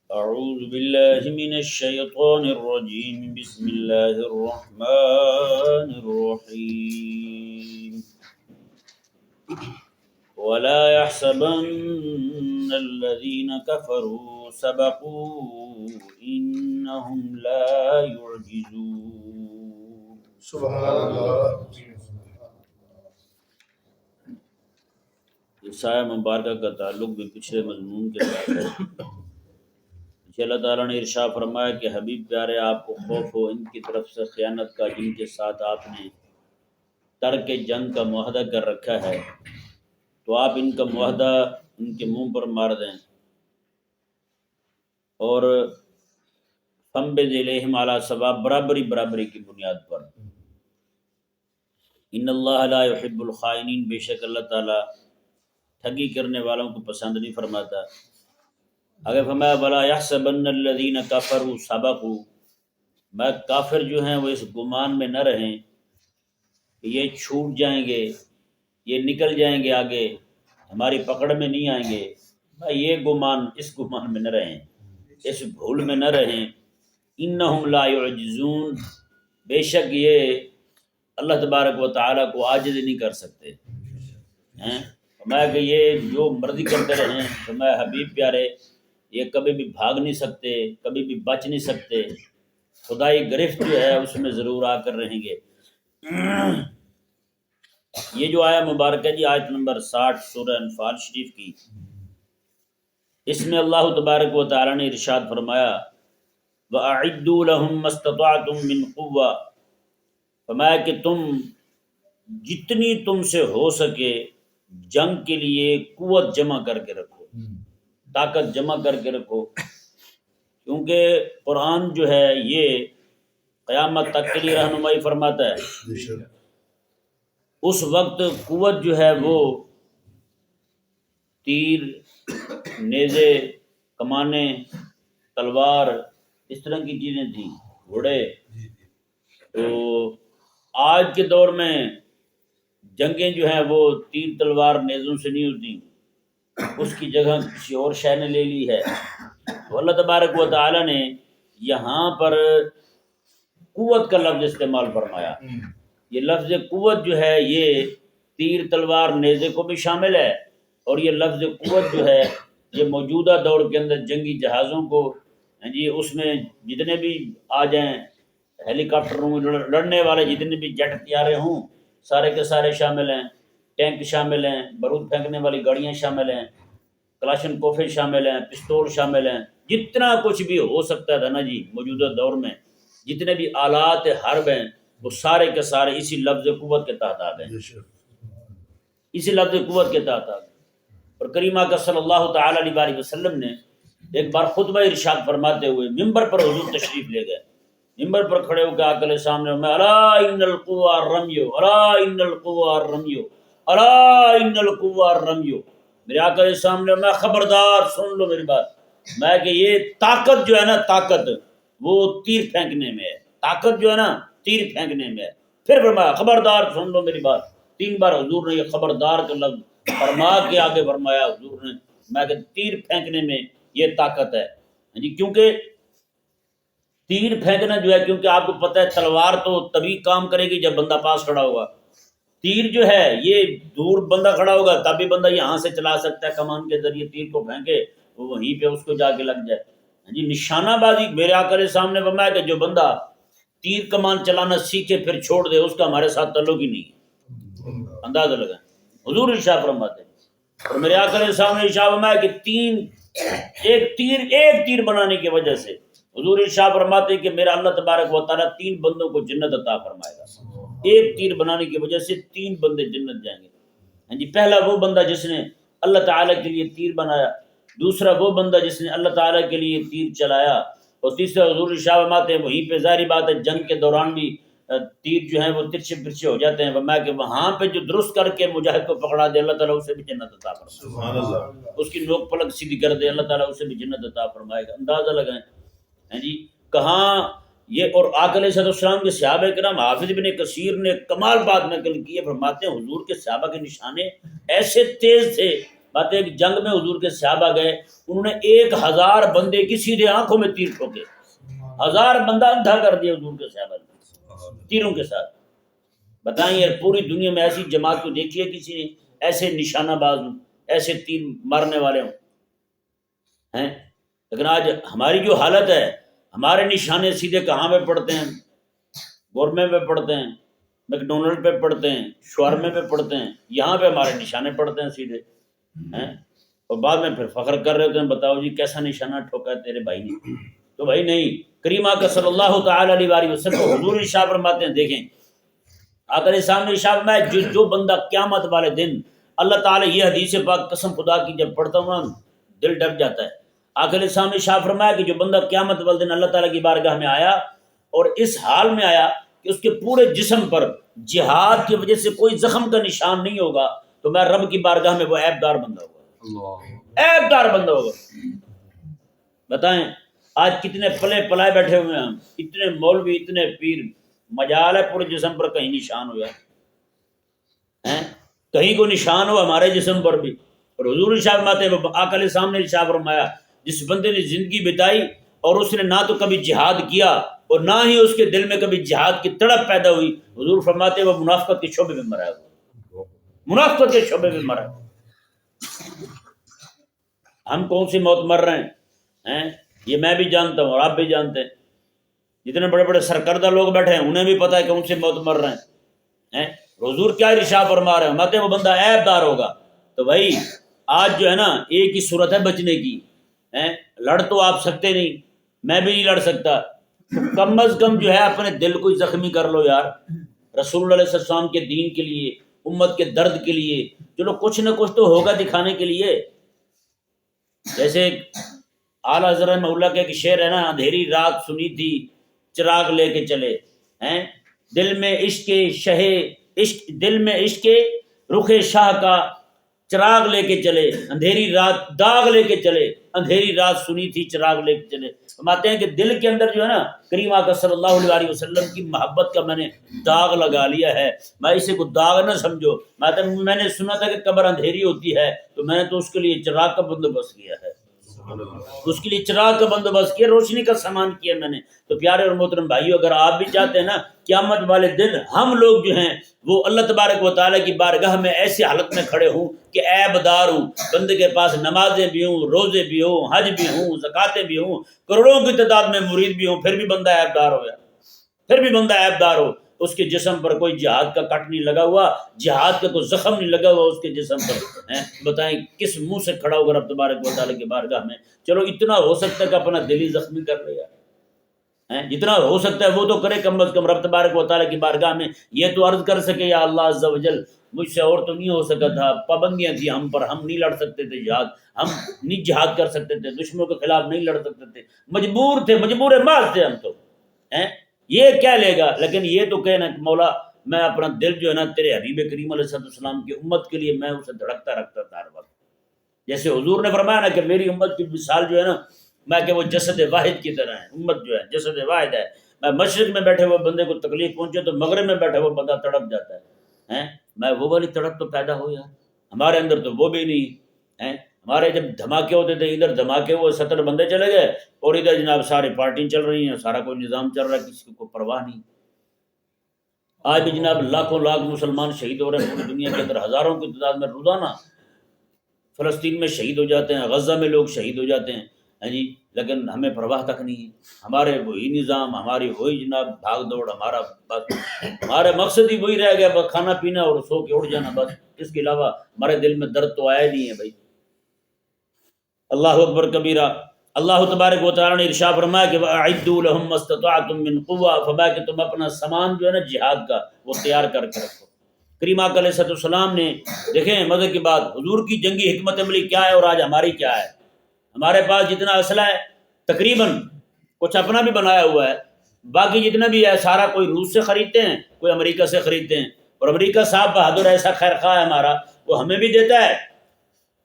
أعوذ بالله من الشيطان الرجيم بسم الله الرحمن الرحيم ولا يحسبن الذين كفروا سبقوا إنهم لا يعجزون سبحان اللہ. یہ سایہ مبارکہ کا تعلق بھی پچھلے مضمون کے ساتھ ہے. اللہ تعالیٰ نے ارشاد فرمایا کہ حبیب پیارے آپ کو خوف ہو ان کی طرف سے خیانت کا جن کے ساتھ آپ نے ترک جنگ کا معاہدہ کر رکھا ہے، تو آپ ان کا معاہدہ ان کے منہ پر مار دیں اور فَانبِذْ إِلَيْهِمْ عَلَىٰ سَوَاءٍ برابری کی بنیاد پر. ان اللہ لا يحب الخائنین، بے شک اللہ تعالیٰ ٹھگی کرنے والوں کو پسند نہیں فرماتا. اگر فرمایا وَلَا يَحْسَبَنَّ الَّذِينَ كَفَرُوا سَبَقُوا، میں کافر جو ہیں وہ اس گمان میں نہ رہیں کہ یہ چھوٹ جائیں گے، یہ نکل جائیں گے، آگے ہماری پکڑ میں نہیں آئیں گے. یہ گمان، اس گمان میں نہ رہیں، اس بھول میں نہ رہیں. انہم لا یعجزون، بے شک یہ اللہ تبارک و تعالیٰ کو عاجز نہیں کر سکتے ہیں. فرمایا کہ یہ جو مرضی کرتے رہیں، فرمایا حبیب پیارے یہ کبھی بھی بھاگ نہیں سکتے، کبھی بھی بچ نہیں سکتے. خدائی گرفت جو ہے اس میں ضرور آ کر رہیں گے. یہ جو آیا مبارکہ جی آیت نمبر 60 سورہ انفال شریف کی، اس میں اللہ تبارک و تعالیٰ نے ارشاد فرمایا وَأَعِدُّوا لَهُم مَّا اسْتَطَعْتُم مِّن قُوَّةٍ، فرمایا کہ تم جتنی تم سے ہو سکے جنگ کے لیے قوت جمع کر کے رکھو، طاقت جمع کر کے رکھو، کیونکہ قرآن جو ہے یہ قیامت تک کے لیے رہنمائی فرماتا ہے. اس وقت قوت جو ہے وہ تیر، نیزے، کمانے، تلوار، اس طرح کی چیزیں تھیں، گھوڑے. تو آج کے دور میں جنگیں جو ہیں وہ تیر تلوار نیزوں سے نہیں ہوتی، اس کی جگہ کسی اور شے نے لے لی ہے. تو اللہ تبارک و تعالیٰ نے یہاں پر قوت کا لفظ استعمال فرمایا. یہ لفظ قوت جو ہے یہ تیر تلوار نیزے کو بھی شامل ہے، اور یہ لفظ قوت جو ہے یہ موجودہ دور کے اندر جنگی جہازوں کو جی اس میں جتنے بھی آ جائیں، ہیلی کاپٹر ہوں، لڑنے والے جتنے بھی جیٹ طیارے ہوں، سارے کے سارے شامل ہیں. ٹینک شامل ہیں، بارود پھینکنے والی گاڑیاں شامل ہیں، کلاشن کوفے شامل ہیں، پستول شامل ہیں. جتنا کچھ بھی ہو سکتا تھا نا جی موجودہ دور میں، جتنے بھی آلات حرب ہیں وہ سارے کے سارے اسی لفظ قوت کے تحت آ گئے، اسی لفظ قوت کے تحت آ گئے. اور کریمہ کا صلی اللہ تعالی علیہ وسلم نے ایک بار خطبہ ارشاد فرماتے ہوئے ممبر پر حضور تشریف لے گئے. ممبر پر کھڑے ہو کے آقا علیہ سامنے میں الا ان القوى الرمي الا ان القوى الرمي الا ان القوى الرمي، میرے آقا علیہ سامنے میں خبردار سن لو میری بات، میں کہ یہ طاقت جو ہے نا، طاقت وہ تیر پھینکنے میں ہے، طاقت جو ہے نا تیر پھینکنے میں ہے. پھر فرمایا خبردار سن لو میری بات. 3 بار حضور نے یہ خبردار کا لفظ فرما کے آگے فرمایا حضور نے، میں کہ تیر پھینکنے میں یہ طاقت ہے جی. کیونکہ تیر پھینکنا جو ہے، کیونکہ آپ کو پتہ ہے تلوار تو تبھی کام کرے گی جب بندہ پاس کھڑا ہوگا. تیر جو ہے یہ دور بندہ کھڑا ہوگا تبھی بندہ یہاں سے چلا سکتا ہے، کمان کے ذریعے تیر کو پھینکے وہ وہیں پہ اس کو جا کے لگ جائے جی. نشانہ بازی میرے آقا کے سامنے فرمایا کہ جو بندہ تیر کمان چلانا سیکھے پھر چھوڑ دے اس کا ہمارے ساتھ تعلق ہی نہیں ہے. اندازہ لگائیں، حضور ارشاد فرماتے ہیں. اور میرے آقا کے سامنے ارشاد فرمایا کہ ایک تیر بنانے کی وجہ سے حضور ارشاد فرماتے ہیں کہ میرا اللہ تبارک و تعالیٰ 3 بندوں کو جنت عطا فرمائے گا. ایک تیر بنانے کی وجہ سے 3 بندے جنت جائیں گے. ہاں جی. پہلا وہ بندہ جس نے اللہ تعالیٰ کے لیے تیر بنایا، دوسرا وہ بندہ جس نے اللہ تعالیٰ کے لیے تیر چلایا، اور تیسرا حضور ارشاد فرماتے ہیں وہیں پہ ظاہری بات ہے جنگ کے دوران بھی تیر جو ہیں وہ ترچھے پرچھے ہو جاتے ہیں. فرمایا کہ وہاں پہ جو درست کر کے مجاہد کو پکڑا دے اللہ تعالیٰ اسے بھی جنت عطا فرمائے. سبحان اللہ. اس کی نوک پلک سیدھی کر دے اللہ تعالیٰ اسے بھی جنت عطا فرمائے گا. اندازہ لگائیں ہیں جی کہاں یہ. اور آقا علیہ السلام کے صحابہ کرام، حافظ ابن کثیر نے کمال بات نقل کی ہے، فرماتے ہیں حضور کے صحابہ کے نشانے ایسے تیز تھے بات ہے کہ جنگ میں حضور کے صحابہ گئے، انہوں نے 1000 بندے کی سیدھے آنکھوں میں تیر ٹھوکے، 1000 بندہ اندھا کر دیا حضور کے صحابہ نے تیروں کے ساتھ۔ بتائیں یار، پوری دنیا میں ایسی جماعت کو دیکھی ہے کسی نے ایسے نشانہ باز ہوں، ایسے تیر مارنے والے ہوں ہیں؟ لیکن آج ہماری جو حالت ہے، ہمارے نشانے سیدھے کہاں پہ پڑتے ہیں؟ گورمے پہ پڑتے ہیں، میک ڈونلڈ پہ پڑتے ہیں، شوارمے پہ پڑتے ہیں، یہاں پہ ہمارے نشانے پڑتے ہیں سیدھے ہیں، اور بعد میں پھر فخر کر رہے ہوتے ہیں، بتاؤ جی کیسا نشانہ ٹھوکا ہے تیرے بھائی نے؟ تو بھائی نہیں، کریم آقا صلی اللہ تعالی علیہ وآلہ وسلم حضور ارشاد فرماتے ہیں، دیکھیں آقا علیہ السلام نے ارشاد فرمایا جو بندہ قیامت والے دن، اللہ تعالیٰ یہ حدیث پاک قسم خدا کی جب پڑھتا ہوں نا دل ڈر جاتا ہے۔ آقا علیہ السلام نے ارشاد فرمایا کہ جو بندہ قیامت والے دن اللہ تعالیٰ کی بارگاہ میں آیا اور اس حال میں آیا کہ اس کے پورے جسم پر جہاد کی وجہ سے کوئی زخم کا نشان نہیں ہوگا، تو میں رب کی بارگاہ میں وہ عیب دار بندہ ہوگا، عیب دار بندہ ہوگا۔ بتائیں آج کتنے پلے پلائے بیٹھے ہوئے ہیں ہم، اتنے مولوی، اتنے پیر، مجال ہے پورے جسم پر کہیں نشان ہو جائے، کہیں کو نشان ہو ہمارے جسم پر بھی۔ اور حضور ارشاد فرماتے ہیں، آقا علیہ السلام نے ارشاد فرمایا جس بندے نے زندگی بتائی اور اس نے نہ تو کبھی جہاد کیا اور نہ ہی اس کے دل میں کبھی جہاد کی تڑپ پیدا ہوئی، حضور فرماتے ہیں وہ منافقت کے شعبے میں مرا ہے، منافقت کے شعبے میں مرا ہے۔ ہم کون سی موت مر رہے ہیں یہ میں بھی جانتا ہوں اور آپ بھی جانتے ہیں، جتنے بڑے بڑے سرکردہ لوگ بیٹھے ہیں انہیں بھی پتہ ہے کون سی موت مر رہے ہیں۔ حضور کیا ارشاد فرما رہے ہیں، ماتے وہ بندہ عیب دار ہوگا۔ تو بھائی آج جو ہے نا ایک ہی صورت ہے بچنے کی، لڑ تو آپ سکتے نہیں، میں بھی نہیں لڑ سکتا، کم از کم جو ہے اپنے دل کو زخمی کر لو یار، رسول اللہ علیہ السلام کے دین کے لیے، امت کے درد کے لیے، چلو کچھ نہ کچھ تو ہوگا دکھانے کے لیے۔ جیسے اعلیٰ حضرت مولا کے ایک شعر ہے نا، اندھیری رات سنی تھی چراغ لے کے چلے، دل میں عشق رخ شاہ کا چراغ لے کے چلے، اندھیری رات داغ لے کے چلے، اندھیری رات سنی تھی چراغ لے کے چلے۔ فرماتے ہیں کہ دل کے اندر جو ہے نا کریم آقا صلی اللہ علیہ وسلم کی محبت کا میں نے داغ لگا لیا ہے، میں اسے کو داغ نہ سمجھو، میں نے سنا تھا کہ قبر اندھیری ہوتی ہے تو میں نے تو اس کے لیے چراغ کا بندوبست کیا ہے، اس کے لیے چراغ کا بندوبست کیا، روشنی کا سامان کیا میں نے۔ تو پیارے اور محترم بھائیو، اگر آپ بھی چاہتے ہیں نا قیامت والے دن ہم لوگ جو ہیں وہ اللہ تبارک و تعالیٰ کی بارگاہ میں ایسی حالت میں کھڑے ہوں کہ عیب دار ہوں، بندے کے پاس نمازیں بھی ہوں، روزے بھی ہوں، حج بھی ہوں، زکاتیں بھی ہوں، کروڑوں کی تعداد میں مرید بھی ہوں، پھر بھی بندہ عیب دار ہو گیا، پھر بھی بندہ عیب دار ہو، اس کے جسم پر کوئی جہاد کا کٹ نہیں لگا ہوا، جہاد کا کوئی زخم نہیں لگا ہوا اس کے جسم پر، بتائیں کس منہ سے کھڑا ہوگا رب تبارک و تعالیٰ کی بارگاہ میں؟ چلو اتنا ہو سکتا ہے کہ اپنا دل ہی زخمی کر لے یار، جتنا ہو سکتا ہے وہ تو کرے کم از کم رب تبارک و تعالیٰ کی بارگاہ میں، یہ تو عرض کر سکے یا اللہ عز و جل مجھ سے اور تو نہیں ہو سکا تھا، پابندیاں تھیں ہم پر، ہم نہیں لڑ سکتے تھے جہاد، ہم نہیں جہاد کر سکتے تھے، دشمنوں کے خلاف نہیں لڑ سکتے تھے، مجبور تھے، مجبور محض تھے ہم تو، یہ کیا لے گا؟ لیکن یہ تو کہنا کہ مولا میں اپنا دل جو ہے نا تیرے حبیب کریم علیہ السلام کی امت کے لیے میں اسے دھڑکتا رکھتا تھا ہر وقت، جیسے حضور نے فرمایا نا کہ میری امت کی مثال جو ہے نا میں کہ وہ جسد واحد کی طرح ہے، امت جو ہے جسد واحد ہے، میں مشرق میں بیٹھے ہوئے بندے کو تکلیف پہنچے تو مغرب میں بیٹھے ہوئے بندہ تڑپ جاتا ہے، میں وہ والی تڑپ تو پیدا ہو یار، ہمارے اندر تو وہ بھی نہیں ہے۔ ہمارے جب دھماکے ہوتے تھے ادھر دھماکے ہوئے 70 بندے چلے گئے اور ادھر جناب ساری پارٹی چل رہی ہیں، سارا کوئی نظام چل رہا ہے، کسی کو پرواہ نہیں۔ آج بھی جناب لاکھوں لاکھ مسلمان شہید ہو رہے ہیں پوری دنیا کے اندر، ہزاروں کی تعداد میں روزانہ فلسطین میں شہید ہو جاتے ہیں، غزہ میں لوگ شہید ہو جاتے ہیں جی، لیکن ہمیں پرواہ تک نہیں ہے، ہمارے وہی نظام، ہماری وہی جناب بھاگ دوڑ، ہمارا بس ہمارا مقصد ہی وہی رہ گیا، بس کھانا پینا اور سو کے اٹھ جانا، بس اس کے علاوہ ہمارے دل میں درد تو آیا نہیں ہے بھائی۔ اللہ اکبر کبیرہ۔ اللہ تبارک و تعالیٰ نے ارشاد فرمایا کہ وَأَعِدُّوا لَهُم مَّا اسْتَطَعْتُم مِّن قُوَّةٍ، فرمایا کہ تم اپنا سامان جو ہے نا جہاد کا وہ تیار کر کے رکھو۔ کریم آقا علیہ السلام نے دیکھیں مزے کی بات، حضور کی جنگی حکمت عملی کیا ہے اور آج ہماری کیا ہے؟ ہمارے پاس جتنا اسلحہ ہے تقریباً کچھ اپنا بھی بنایا ہوا ہے، باقی جتنا بھی ہے سارا کوئی روس سے خریدتے ہیں، کوئی امریکہ سے خریدتے ہیں، اور امریکہ صاحب بہادر ایسا خیر خواہ ہے ہمارا، وہ ہمیں بھی دیتا ہے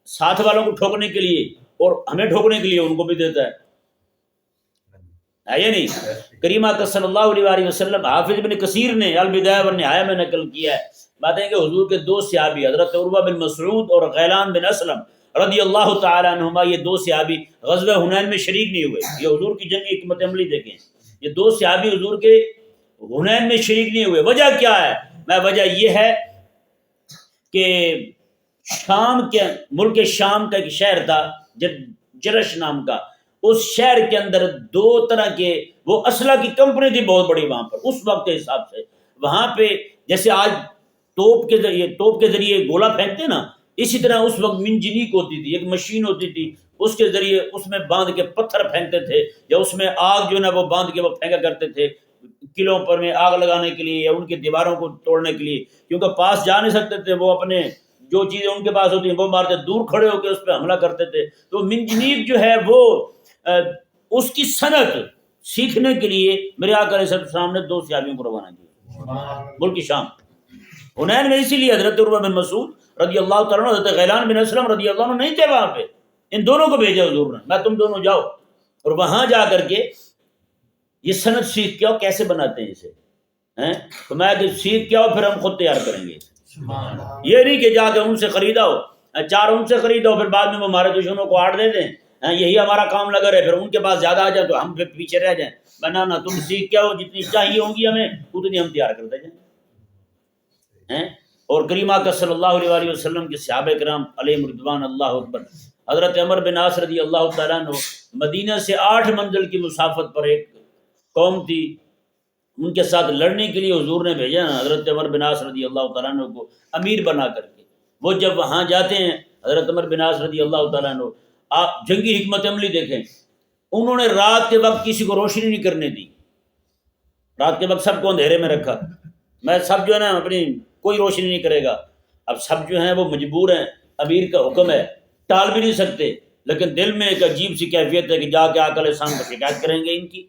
ساتھ والوں کو ٹھوکنے کے لیے اور ہمیں ٹھوکنے کے لیے ان کو بھی دیتا ہے یا نہیں؟ کریم آقا صلی اللہ علیہ وسلم، حافظ ابن کثیر نے البدایہ والنہایہ میں نقل کیا ہے، بات ہے کہ حضور کے دو صحابی حضرت عروہ بن مسعود اور غیلان بن اسلم رضی اللہ تعالیٰ عنہما، یہ دو صحابی غزوہ حنین میں شریک نہیں ہوئے. یہ حضور کی جنگی حکمت عملی دیکھیں، یہ دو صحابی حضور کے حنین میں شریک نہیں ہوئے. وجہ کیا ہے؟ وجہ یہ ہے کہ شام کے ملک شام کا ایک شہر تھا جرش نام کا، اس شہر کے اندر دو طرح کے وہ اسلحہ کی کمپنی تھی بہت بڑی وہاں پر اس وقت کے حساب سے. وہاں پہ جیسے آج توپ کے ذریعے گولا پھینکتے ہیں نا، اسی طرح اس وقت منجنیق ہوتی تھی، ایک مشین ہوتی تھی، اس کے ذریعے اس میں باندھ کے پتھر پھینکتے تھے، یا اس میں آگ جو ہے نا وہ باندھ کے وہ پھینکا کرتے تھے قلعوں پر میں آگ لگانے کے لیے یا ان کی دیواروں کو توڑنے کے لیے، کیونکہ پاس جا نہیں سکتے تھے. وہ اپنے جو چیزیں ان کے پاس ہوتی ہیں وہ مارتے، دور کھڑے ہو کے اس پہ حملہ کرتے تھے. تو منجنیق جو ہے وہ اس کی صنعت سیکھنے کے لیے میرے آقا علیہ السلام نے دو صحابیوں کو روانہ کیا ملک شام حنین میں. اسی لیے حضرت عروہ بن مسعود رضی اللہ تعالیٰ عنہ، حضرت غیلان بن اسلم رضی اللہ عنہ نہیں تھے وہاں پہ، ان دونوں کو بھیجا حضور نے، میں تم دونوں جاؤ اور وہاں جا کر کے یہ صنعت سیکھ کے آؤ کیسے بناتے ہیں اسے. تو میں کہ سیکھ کے آؤ پھر ہم خود تیار کریں گے. یہ نہیں کہ جا کے ان سے خریدا ہو، چار ان سے خریدا ہو پھر بعد میں وہ ہمارے دشمنوں کو آڑ دے دیں، یہی ہمارا کام لگا رہے، پھر ان کے پاس زیادہ آ جائے تو ہم پھر پیچھے رہ جائیں. بنانا تم سیکھ کے آؤ، جتنی چاہیے ہوں گی ہمیں اتنی ہم تیار کرتے جائیں. اور کریم آقا صلی اللہ علیہ وآلہ وسلم کے صحابہ کرام علیہم رضوان اللہ اکبر. حضرت عمر بن عاص رضی اللہ تعالیٰ عنہ، مدینہ سے 8 منزل کی مسافت پر ایک قوم تھی، ان کے ساتھ لڑنے کے لیے حضور نے بھیجا نا حضرت عمر بن عاص رضی اللہ تعالیٰ عنہ کو امیر بنا کر کے. وہ جب وہاں جاتے ہیں حضرت عمر بن عاص رضی اللہ تعالیٰ عنہ، آپ جنگی حکمت عملی دیکھیں، انہوں نے رات کے وقت کسی کو روشنی نہیں کرنے دی، رات کے وقت سب کو اندھیرے میں رکھا. میں سب جو ہے نا اپنی کوئی روشنی نہیں کرے گا. اب سب جو ہیں وہ مجبور ہیں، امیر کا حکم ہے، ٹال بھی نہیں سکتے، لیکن دل میں ایک عجیب سی کیفیت ہے کہ جا کے آقا علیہ السلام کو شکایت کریں گے ان کی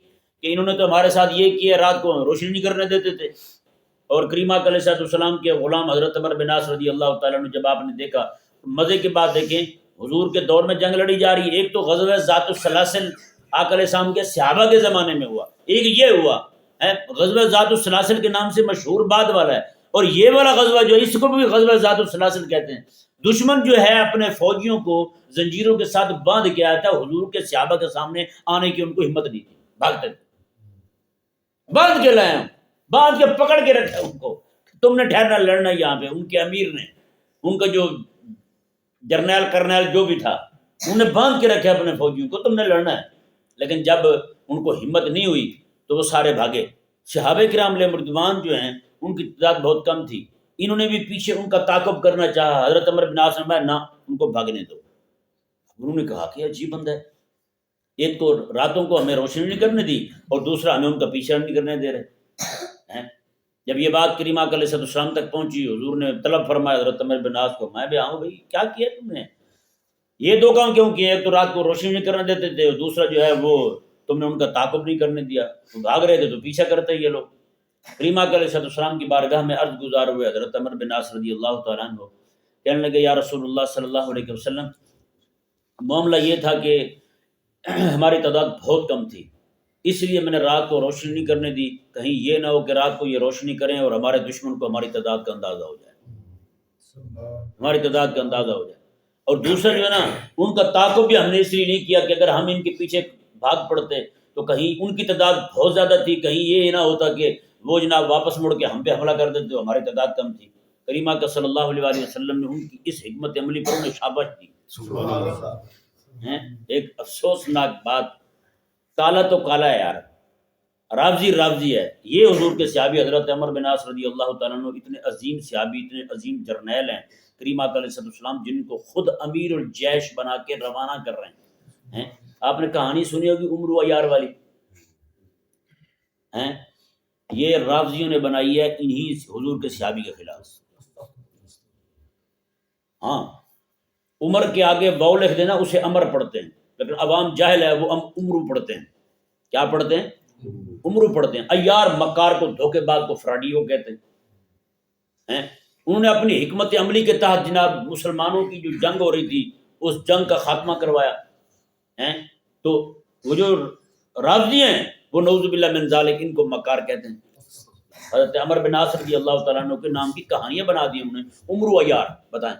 کہ انہوں نے تو ہمارے ساتھ یہ کیا، رات کو روشنی نہیں کرنے دیتے تھے. اور کریم آقا علیہ السلام کے غلام حضرت عمر بن عاص رضی اللہ تعالیٰ عنہ جب آپ نے دیکھا، مزے کی بات دیکھیں، حضور کے دور میں جنگ لڑی جا رہی ہے. ایک تو غزوہ ذات السلاسل آقا علیہ السلام کے صحابہ کے زمانے میں ہوا، ایک یہ ہوا غزوہ ذات السلاسل کے نام سے مشہور بعد والا ہے، اور یہ والا غزوہ جو اس کو بھی غزوہ ذات السلاسل کہتے ہیں. دشمن جو ہے اپنے فوجیوں کو زنجیروں کے ساتھ باندھ کے آیا تھا، حضور کے صحابہ کے سامنے آنے کی ان کو ہمت نہیں تھی، بھاگتے تھے. باندھ کے لائے، باندھ کے پکڑ کے رکھا ان کو، تم نے ٹھہرنا لڑنا یہاں پہ. ان کے امیر نے، ان کا جو جرنیل کرنیل جو بھی تھا، انہوں نے باندھ کے رکھا اپنے فوجیوں کو، تم نے لڑنا ہے. لیکن جب ان کو ہمت نہیں ہوئی تو وہ سارے بھاگے. صحابہ کرام علیہ رضوان جو ہیں ان کی تعداد بہت کم تھی، انہوں نے بھی پیچھے ان کا تعاقب کرنا چاہا. حضرت عمر بن عاص نے نہ ان کو بھاگنے دو. انہوں نے کہا کہ عجیب بندہ ہے، ایک تو راتوں کو ہمیں روشنی نہیں کرنے دی اور دوسرا ہمیں ان کا پیچھا نہیں کرنے دے رہے. جب یہ بات کریم آقا علیہ السلام تک پہنچی، حضور نے طلب فرمایا حضرت عمر بن عاص کو، میں بھی آؤں بھائی، کیا کیا تم نے، یہ دو کام کیوں کیے؟ ایک تو رات کو روشنی نہیں کرنے دیتے تھے اور دوسرا جو ہے وہ تم نے ان کا تعاقب نہیں کرنے دیا، وہ بھاگ رہے تھے تو پیچھا کرتے یہ لوگ. کریم آقا علیہ السلام کی بارگاہ میں عرض گزار ہوئے حضرت عمر بن عاص رضی اللہ تعالیٰ عنہ، کہنے لگے یا رسول اللہ صلی اللہ علیہ وسلم، معاملہ یہ تھا کہ ہماری تعداد بہت کم تھی، اس لیے میں نے رات کو روشنی نہیں کرنے دی، کہیں یہ نہ ہو کہ رات کو یہ روشنی کریں اور ہمارے دشمن کو ہماری تعداد کا اندازہ ہو جائے، ہماری تعداد کا اندازہ ہو جائے. اور دوسرا جو ہے نا، ان کا تعاقب بھی ہم نے اس لیے نہیں کیا کہ اگر ہم ان کے پیچھے بھاگ پڑتے تو کہیں ان کی تعداد بہت زیادہ تھی، کہیں یہ نہ ہوتا کہ وہ جناب واپس مڑ کے ہم پہ حملہ کر دیتے تو ہماری تعداد کم تھی. کریم آقا صلی اللہ علیہ وآلہ وسلم نے ان کی اس حکمت عملی پر انہیں شاباش دی. ایک افسوسناک بات، کالا تو کالا ہے یار، رافضی ہے. یہ حضور کے صحابی حضرت عمر بن عاص رضی اللہ تعالیٰ عنہ اتنے عظیم صحابی، اتنے عظیم جرنیل ہیں کریم آقا علیہ السلام، جن کو خود امیر الجیش بنا کے روانہ کر رہے ہیں. آپ نے کہانی سنی ہوگی عمر و یار والی، یہ رافضیوں نے بنائی ہے انہی حضور کے صحابی کے خلاف. ہاں، عمر کے آگے واو لکھ دینا، اسے امر پڑھتے ہیں، لیکن عوام جاہل ہے، وہ عمرو پڑھتے ہیں. کیا پڑھتے ہیں؟ عمرو پڑھتے ہیں. ایار مکار کو، دھوکے باز کو فراڈیو کہتے ہیں. انہوں نے اپنی حکمت عملی کے تحت جناب مسلمانوں کی جو جنگ ہو رہی تھی اس جنگ کا خاتمہ کروایا. تو وہ جو رافضی ہیں وہ نعوذ باللہ من ذالک، ان کو مکار کہتے ہیں. حضرت عمر بن عاص رضی اللہ تعالیٰ عنہ کے نام کی کہانیاں بنا دی انہوں نے، عمرو ایار. بتائیں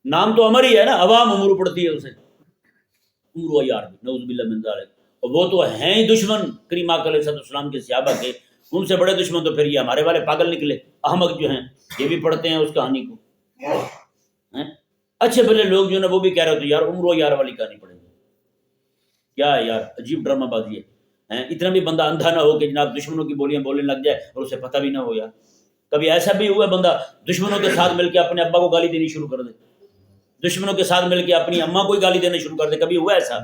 نام تو عمر ہی ہے نا، عوام عمر پڑتی ہے اسے، عمر و یار نعوذ باللہ من ذالک، اور وہ تو ہیں ہی دشمن کریم آقا علیہ السلام کے صحابہ کے، ان سے بڑے دشمن تو پھر یہ ہمارے والے پاگل نکلے احمق جو ہیں، یہ بھی پڑھتے ہیں اس کہانی کو ہیں؟ اچھے بھلے لوگ جو ہے نا وہ بھی کہہ رہے ہوتے یار عمر و یار والی کہانی پڑھیں گے، کیا ہے یار عجیب ڈرامہ بازی ہے، اتنا بھی بندہ اندھا نہ ہو کہ جناب دشمنوں کی بولیاں بولنے لگ جائے اور اسے پتہ بھی نہ ہو. یار کبھی ایسا بھی ہوا بندہ دشمنوں کے ساتھ مل کے اپنے ابا کو گالی دینی شروع کر دے، دشمنوں کے ساتھ مل کے اپنی اماں کو گالی دینے شروع کر دے، کبھی ہوا ایسا؟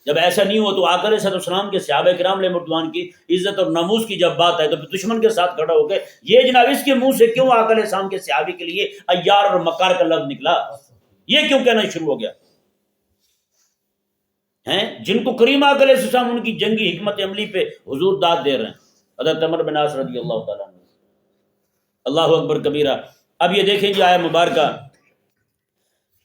جب ایسا نہیں ہو تو آقا علیہ السلام کے صحابہ کرام علیہ رضوان کی عزت اور ناموس کی جب بات ہے تو پھر دشمن کے ساتھ کھڑا ہو کے یہ جناب اس کے منہ سے کیوں آقا علیہ السلام کے صحابی کے لیے عیار اور مکار کا لفظ نکلا، یہ کیوں کہنا شروع ہو گیا ہیں؟ جن کو کریم آقا علیہ السلام ان کی جنگی حکمت عملی پہ حضور داد دے رہے ہیں، حضرت عمر بن عاص رضی اللہ تعالیٰ عنہ. اللہ اکبر کبیرہ. اب یہ دیکھیں جی آیہ مبارکہ،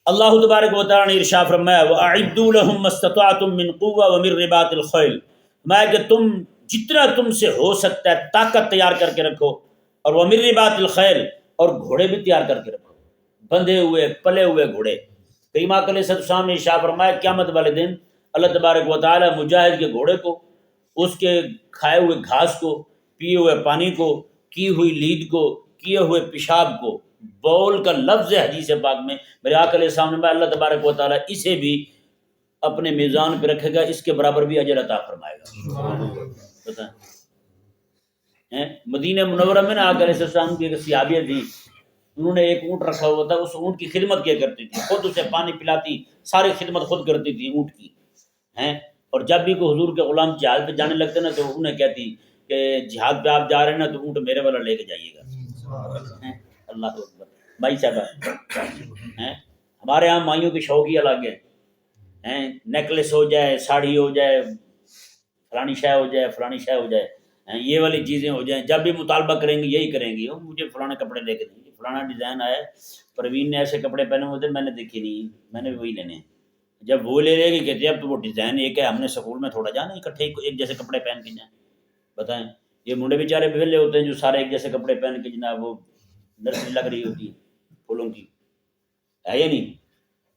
اللہ تبارک و تعالیٰ نے ارشاد فرمایا وَأَعِدُّوا لَهُم مَّا اسْتَطَعْتُم مِّن قُوَّةٍ وَمِن رِّبَاطِ الْخَيْلِ، میں کہ تم جتنا تم سے ہو سکتا ہے طاقت تیار کر کے رکھو، اور وَمِن رِّبَاطِ الْخَيْلِ، اور گھوڑے بھی تیار کر کے رکھو، بندھے ہوئے پلے ہوئے گھوڑے. کریم آقا علیہ السلام نے ارشاد فرمایا قیامت والے دن اللہ تبارک و تعالیٰ مجاہد کے گھوڑے کو، اس کے کھائے ہوئے گھاس کو، پیے ہوئے پانی کو، کی ہوئی لید کو، کیے ہوئے پیشاب کو، بول کا لفظ ہے حدیث پاک میں میرے آقا علیہ السلام نے اللہ تبارک و تعالیٰ اسے بھی اپنے میزان پہ رکھے گا، اس کے برابر بھی اجر عطا فرمائے گا. بتائیں مدینہ منورہ میں نا آقا علیہ السلام کی ایک صحابیہ تھی، انہوں نے ایک اونٹ رکھا ہوا تھا، اس اونٹ کی خدمت کیا کرتی تھی، خود اسے پانی پلاتی، ساری خدمت خود کرتی تھی اونٹ کی ہیں. اور جب بھی کوئی حضور کے غلام جہاد پہ جانے لگتے نا تو انہیں کہتی کہ جہاد پہ آپ جا رہے ہیں نا تو اونٹ میرے والا لے کے جائیے گا. اللہ اکبر. بھائی صاحب ہیں ہمارے ہاں مائیوں کی شوق ہی الگ ہے، نیکلس ہو جائے، ساڑی ہو جائے، فلانی شے ہو جائے، فلانی شے ہو جائے، یہ والی چیزیں ہو جائیں، جب بھی مطالبہ کریں گی یہی کریں گی، مجھے فلانے کپڑے لے کے دیں گے، فلانا ڈیزائن آیا پروین نے ایسے کپڑے پہنے ہوئے تھے میں نے دیکھے نہیں، میں نے بھی وہی لینے ہیں. جب وہ لے گی کہتے ہیں اب تو وہ ڈیزائن ایک ہے، ہم نے سکول میں تھوڑا جانا اکٹھے ایک جیسے کپڑے پہن کے جائیں. بتائیں یہ منڈے بیچارے بہلے ہوتے ہیں جو سارے ایک جیسے کپڑے پہن کے جناب وہ نرسری لگ رہی ہوتی ہے پھولوں کی، ہے یا نہیں؟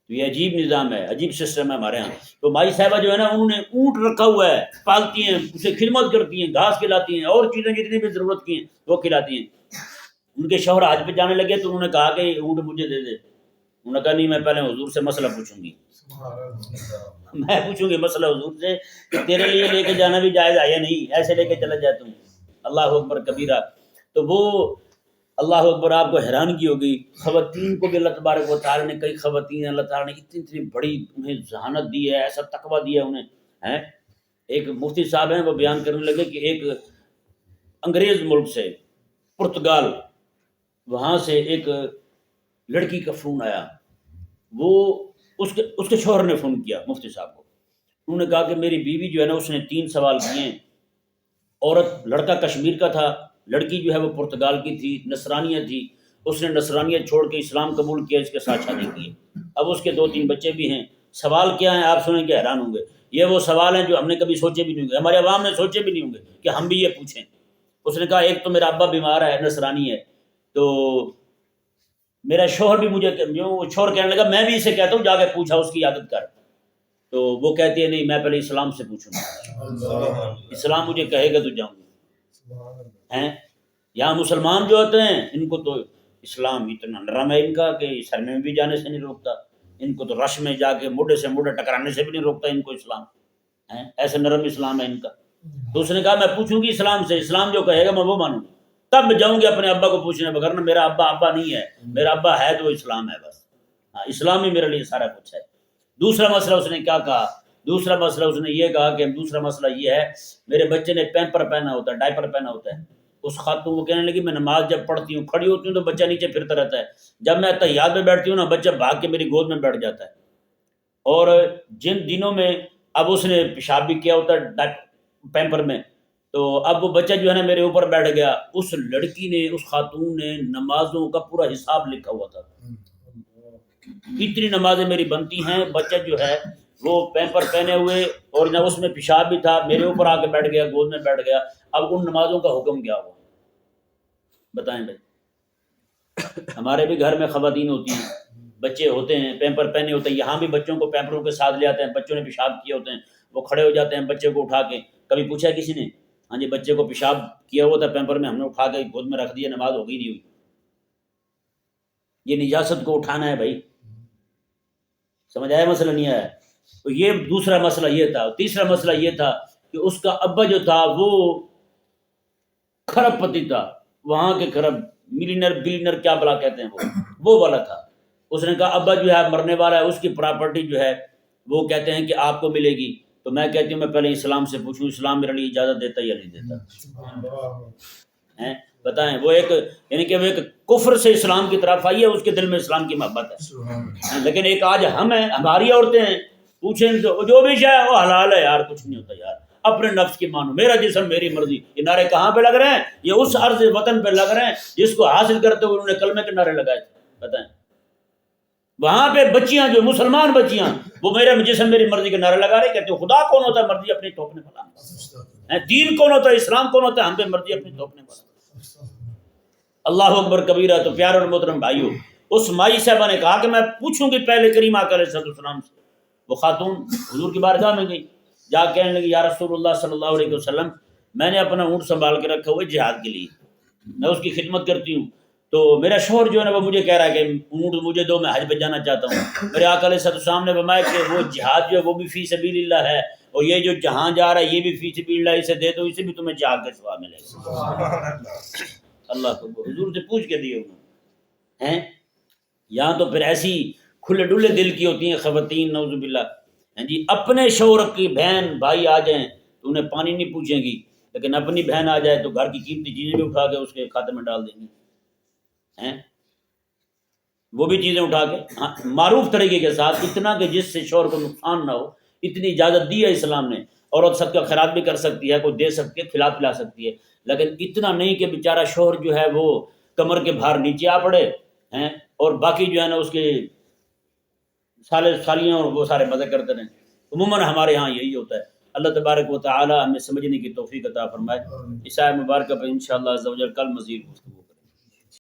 تو یہ عجیب نظام ہے، عجیب سسٹم ہے ہمارے ہاں. تو مائی صاحبہ جو ہے نا انہوں نے اونٹ رکھا ہوا ہے، پالتی ہیں اسے، خدمت کرتی ہیں، گھاس کھلاتی ہیں، اور چیزیں جتنی بھی ضرورت کی ہیں وہ کھلاتی ہیں. ان کے شوہر حج پہ جانے لگے تو انہوں نے کہا کہ اونٹ مجھے دے دے. انہوں نے کہا نہیں میں پہلے حضور سے مسئلہ پوچھوں گی، میں پوچھوں گی مسئلہ حضور سے کہ تیرے لیے لے کے جانا بھی جائز ہے یا نہیں، ایسے لے کے چلا جاتا ہوں. اللہ اکبر کبیرہ. تو وہ اللہ اکبر آپ کو حیرانگی ہوگی، خواتین کو بھی اللہ تبارک و تعالیٰ نے، کئی خواتین اللہ تعالیٰ نے اتنی بڑی انہیں ذہانت دی ہے، ایسا تقویٰ دیا ہے انہیں ہیں. ایک مفتی صاحب ہیں وہ بیان کرنے لگے کہ ایک انگریز ملک سے پرتگال، وہاں سے ایک لڑکی کا فون آیا، وہ اس کے شوہر نے فون کیا مفتی صاحب کو، انہوں نے کہا کہ میری بیوی جو ہے نا اس نے 3 سوال کیے ہیں، عورت لڑکا کشمیر کا تھا، لڑکی جو ہے وہ پرتگال کی تھی، نصرانیہ تھی، اس نے نصرانیت چھوڑ کے اسلام قبول کیا، اس کے ساتھ شادی کی. اب اس کے 2-3 بچے بھی ہیں. سوال کیا ہیں آپ سنیں کہ حیران ہوں گے، یہ وہ سوال ہیں جو ہم نے کبھی سوچے بھی نہیں ہوں گے، ہمارے عوام نے سوچے بھی نہیں ہوں گے کہ ہم بھی یہ پوچھیں. اس نے کہا ایک تو میرا ابا بیمار ہے، نصرانی ہے، تو میرا شوہر بھی مجھے، شوہر کہنے لگا میں بھی اسے کہتا ہوں جا کے پوچھا اس کی عادت کر، تو وہ کہتی ہے نہیں میں پہلے اسلام سے پوچھوں گا، اسلام مجھے کہے گا تو جاؤں گا. ہیں یہاں مسلمان جو ہوتے ہیں ان کو تو اسلام اتنا نرم ہے ان کا کہ سر میں بھی جانے سے نہیں روکتا، ان کو تو رش میں جا کے موڈے سے موڈے ٹکرانے سے بھی نہیں روکتا ان کو اسلام، ہیں ایسے نرم اسلام ہے ان کا. تو اس نے کہا میں پوچھوں گی اسلام سے، اسلام جو کہے گا میں وہ مانوں گی، تب میں جاؤں گی اپنے ابا کو پوچھنے، بغیر نہ میرا ابا نہیں ہے، میرا ابا ہے تو اسلام ہے بس، ہاں اسلام ہی میرے لیے سارا کچھ ہے. دوسرا مسئلہ اس نے کیا کہا، دوسرا مسئلہ اس نے یہ کہا کہ دوسرا مسئلہ یہ ہے میرے بچے نے پیمپر پہنا ہوتا ہے، ڈائپر پہنا ہوتا ہے. اس خاتون وہ کہنے لگی میں نماز جب پڑھتی ہوں کھڑی ہوتی ہوں تو بچہ نیچے پھرتا رہتا ہے، جب میں تحیات میں بیٹھتی ہوں نا بچہ بھاگ کے میری گود میں بیٹھ جاتا ہے. اور جن دنوں میں اب اس نے پیشاب بھی کیا ہوتا ہے پیمپر میں، تو اب وہ بچہ جو ہے نا میرے اوپر بیٹھ گیا. اس لڑکی نے، اس خاتون نے نمازوں کا پورا حساب لکھا ہوا تھا، اتنی نمازیں میری بنتی ہیں، بچہ جو ہے وہ پیمپر پہنے ہوئے اور نہ اس میں پیشاب بھی تھا، میرے اوپر آ کے بیٹھ گیا، گود میں بیٹھ گیا. اب ان نمازوں کا حکم کیا ہوا بتائیں بھائی؟ ہمارے بھی گھر میں خواتین ہوتی ہیں، بچے ہوتے ہیں پیمپر پہنے ہوتے ہیں، یہاں بھی بچوں کو پیمپروں کے ساتھ لے آتے ہیں، بچوں نے پیشاب کیے ہوتے ہیں، وہ کھڑے ہو جاتے ہیں بچے کو اٹھا کے. کبھی پوچھا کسی نے؟ ہاں جی بچے کو پیشاب کیا ہوا تھا پیمپر میں، ہم نے اٹھا کے گود میں رکھ دیا، نماز ہو گئی نہیں ہوئی. یہ نجاست کو اٹھانا ہے بھائی. سمجھ آیا مسئلہ نہیں آیا؟ تو یہ دوسرا مسئلہ یہ تھا. تیسرا مسئلہ یہ تھا کہ اس کا ابا جو تھا وہ کھرب پتی تھا، وہاں کے کھرب ملینر بلینر کیا بلا کہتے ہیں وہ والا تھا. اس نے کہا ابا جو ہے مرنے والا ہے، اس کی پراپرٹی جو ہے وہ کہتے ہیں کہ آپ کو ملے گی. تو میں کہتی ہوں میں پہلے اسلام سے پوچھوں اسلام میرے لیے اجازت دیتا یا نہیں دیتا ہے. بتائیں وہ ایک یعنی کہ وہ ایک کفر سے اسلام کی طرف آئی ہے، اس کے دل میں اسلام کی محبت ہے. لیکن ایک آج ہم ہیں، ہماری عورتیں ہیں، پوچھیں تو جو بھی شاید وہ حلال ہے یار، کچھ نہیں ہوتا یار، اپنے نفس کی مانو، میرا جسم میری مرضی. یہ نعرے کہاں پہ لگ رہے ہیں؟ یہ اس عرض وطن پہ لگ رہے ہیں جس کو حاصل کرتے ہوئے انہوں نے کلمے کے نعرے لگائے تھے. بتائیں وہاں پہ بچیاں جو مسلمان بچیاں وہ میرا جسم میری مرضی کے نعرے لگا رہے، کہتے ہیں خدا کون ہوتا ہے مرضی اپنی تھوپنے والا، دین کون ہوتا ہے اسلام کون ہوتا ہے ہم پہ مرضی اپنی تھوپنے والا. اللہ اکبر کبیرہ. تو پیار اور محترم بھائیو، اس مائی صاحبہ نے کہا کہ میں پوچھوں گی پہلے کریم آقا علیہ السلام سے. وہ خاتون حضور کی بارگاہ میں گئی، جا کہنے لگی یا رسول اللہ صلی اللہ علیہ وسلم میں نے اپنا اونٹ سنبھال کے رکھا ہوا ہے جہاد کے لیے، میں اس کی خدمت کرتی ہوں، تو میرا شوہر جو ہے نا وہ مجھے کہہ رہا ہے کہ اونٹ مجھے دو، میں حج پہ جانا چاہتا ہوں. میرے آقا علیہ السلام نے فرمایا کہ وہ جہاد جو ہے وہ بھی فی سبیل اللہ ہے، اور یہ جو جہاں جا رہا ہے یہ بھی فی سبیل اللہ، اسے دے دو، اسے بھی تمہیں جہاد کا ثواب ملے گا. اللہ کو حضور سے پوچھ کے دیے انہوں ہیں. یہاں تو پھر ایسی کھلے ڈلے دل کی ہوتی ہیں خواتین، نعوذ باللہ. جی اپنے شوہر کی بہن بھائی آ جائیں تو انہیں پانی نہیں پوچھیں گی، لیکن اپنی بہن آ جائے تو گھر کی قیمتی چیزیں بھی اٹھا کے اس کے کھاتے میں ڈال دیں گی، وہ بھی چیزیں اٹھا کے معروف طریقے کے ساتھ، اتنا کہ جس سے شوہر کو نقصان نہ ہو. اتنی اجازت دی ہے اسلام نے. عورت صدقہ خیرات بھی کر سکتی ہے، کوئی دے سکتی ہے، کھلا پلا سکتی ہے، لیکن اتنا نہیں کہ بیچارہ شوہر جو ہے وہ کمر کے بھار نیچے آ پڑے ہیں اور باقی جو ہے نا اس کے سالے سالیاں اور وہ سارے مزے کرتے رہیں. عموماً ہمارے ہاں یہی ہوتا ہے. اللہ تبارک و تعالی ہمیں سمجھنے کی توفیق عطا فرمائے. عیسیٰ مبارکہ پہ انشاءاللہ عز و جل کل مزید گفتگو